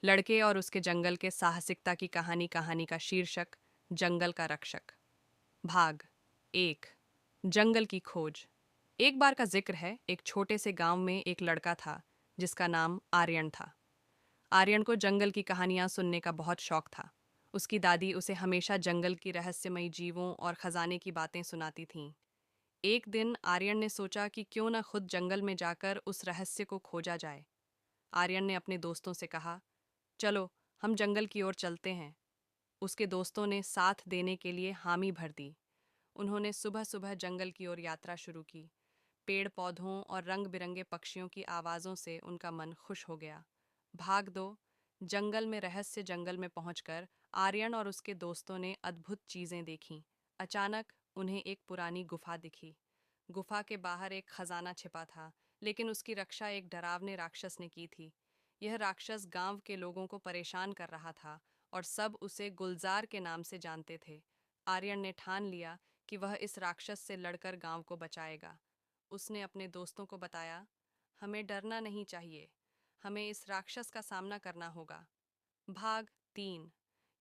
लड़के और उसके जंगल के साहसिकता की कहानी। कहानी का शीर्षक जंगल का रक्षक। भाग एक। जंगल की खोज। एक बार का जिक्र है, एक छोटे से गांव में एक लड़का था जिसका नाम आर्यन था। आर्यन को जंगल की कहानियां सुनने का बहुत शौक था। उसकी दादी उसे हमेशा जंगल की रहस्यमयी जीवों और खजाने की बातें सुनाती थीं। एक दिन आर्यन ने सोचा कि क्यों न खुद जंगल में जाकर उस रहस्य को खोजा जाए। आर्यन ने अपने दोस्तों से कहा, चलो हम जंगल की ओर चलते हैं। उसके दोस्तों ने साथ देने के लिए हामी भर दी। उन्होंने सुबह सुबह जंगल की ओर यात्रा शुरू की। पेड़ पौधों और रंग बिरंगे पक्षियों की आवाज़ों से उनका मन खुश हो गया। भाग दो। जंगल में रहस्य। जंगल में पहुंचकर आर्यन और उसके दोस्तों ने अद्भुत चीज़ें देखीं। अचानक उन्हें एक पुरानी गुफा दिखी। गुफा के बाहर एक खजाना छिपा था, लेकिन उसकी रक्षा एक डरावने राक्षस ने की थी। यह राक्षस गांव के लोगों को परेशान कर रहा था और सब उसे गुलजार के नाम से जानते थे। आर्यन ने ठान लिया कि वह इस राक्षस से लड़कर गांव को बचाएगा। उसने अपने दोस्तों को बताया, हमें डरना नहीं चाहिए, हमें इस राक्षस का सामना करना होगा। भाग तीन।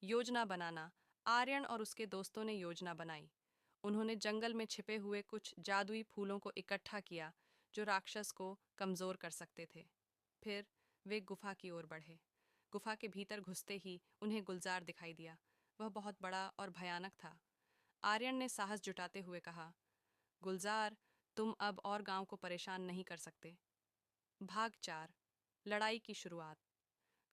योजना बनाना। आर्यन और उसके दोस्तों ने योजना बनाई। उन्होंने जंगल में छिपे हुए कुछ जादुई फूलों को इकट्ठा किया जो राक्षस को कमजोर कर सकते थे। फिर वे गुफा की ओर बढ़े। गुफा के भीतर घुसते ही उन्हें गुलजार दिखाई दिया। वह बहुत बड़ा और भयानक था। आर्यन ने साहस जुटाते हुए कहा, गुलजार, तुम अब और गांव को परेशान नहीं कर सकते। भाग चार। लड़ाई की शुरुआत।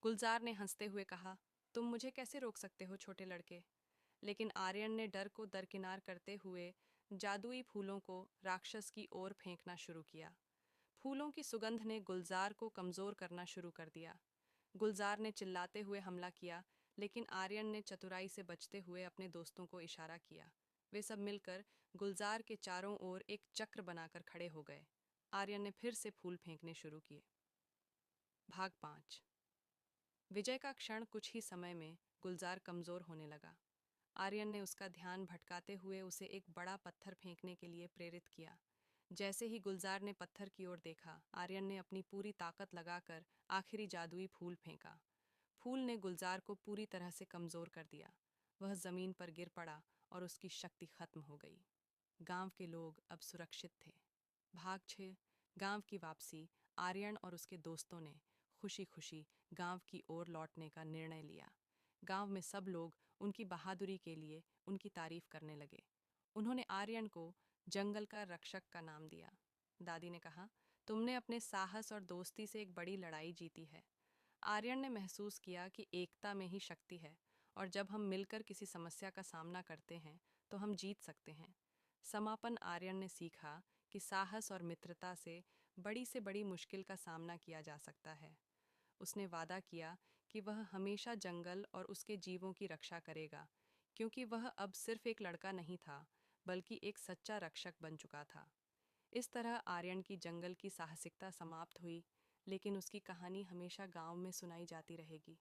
गुलजार ने हंसते हुए कहा, तुम मुझे कैसे रोक सकते हो छोटे लड़के। लेकिन आर्यन ने डर को दरकिनार करते हुए जादुई फूलों को राक्षस की ओर फेंकना शुरू किया। फूलों की सुगंध ने गुलजार को कमजोर करना शुरू कर दिया। गुलजार ने चिल्लाते हुए हमला किया, लेकिन आर्यन ने चतुराई से बचते हुए अपने दोस्तों को इशारा किया। वे सब मिलकर गुलजार के चारों ओर एक चक्र बनाकर खड़े हो गए। आर्यन ने फिर से फूल फेंकने शुरू किए। भाग पाँच। विजय का क्षण। कुछ ही समय में गुलजार कमजोर होने लगा। आर्यन ने उसका ध्यान भटकाते हुए उसे एक बड़ा पत्थर फेंकने के लिए प्रेरित किया। जैसे ही गुलजार ने पत्थर की ओर देखा, आर्यन ने अपनी पूरी ताकत लगाकर आखिरी जादुई फूल फेंका। फूल ने गुलजार को पूरी तरह से कमजोर कर दिया। वह जमीन पर गिर पड़ा और उसकी शक्ति खत्म हो गई। गांव के लोग अब सुरक्षित थे। भाग 6। गांव की वापसी। आर्यन और उसके दोस्तों ने खुशी खुशी गांव की ओर लौटने का निर्णय लिया। गांव में सब लोग उनकी बहादुरी के लिए उनकी तारीफ करने लगे। उन्होंने आर्यन को जंगल का रक्षक का नाम दिया। दादी ने कहा, तुमने अपने साहस और दोस्ती से एक बड़ी लड़ाई जीती है। आर्यन ने महसूस किया कि एकता में ही शक्ति है और जब हम मिलकर किसी समस्या का सामना करते हैं तो हम जीत सकते हैं। समापन। आर्यन ने सीखा कि साहस और मित्रता से बड़ी मुश्किल का सामना किया जा सकता है। उसने वादा किया कि वह हमेशा जंगल और उसके जीवों की रक्षा करेगा, क्योंकि वह अब सिर्फ एक लड़का नहीं था, बल्कि एक सच्चा रक्षक बन चुका था। इस तरह आर्यन की जंगल की साहसिकता समाप्त हुई, लेकिन उसकी कहानी हमेशा गांव में सुनाई जाती रहेगी।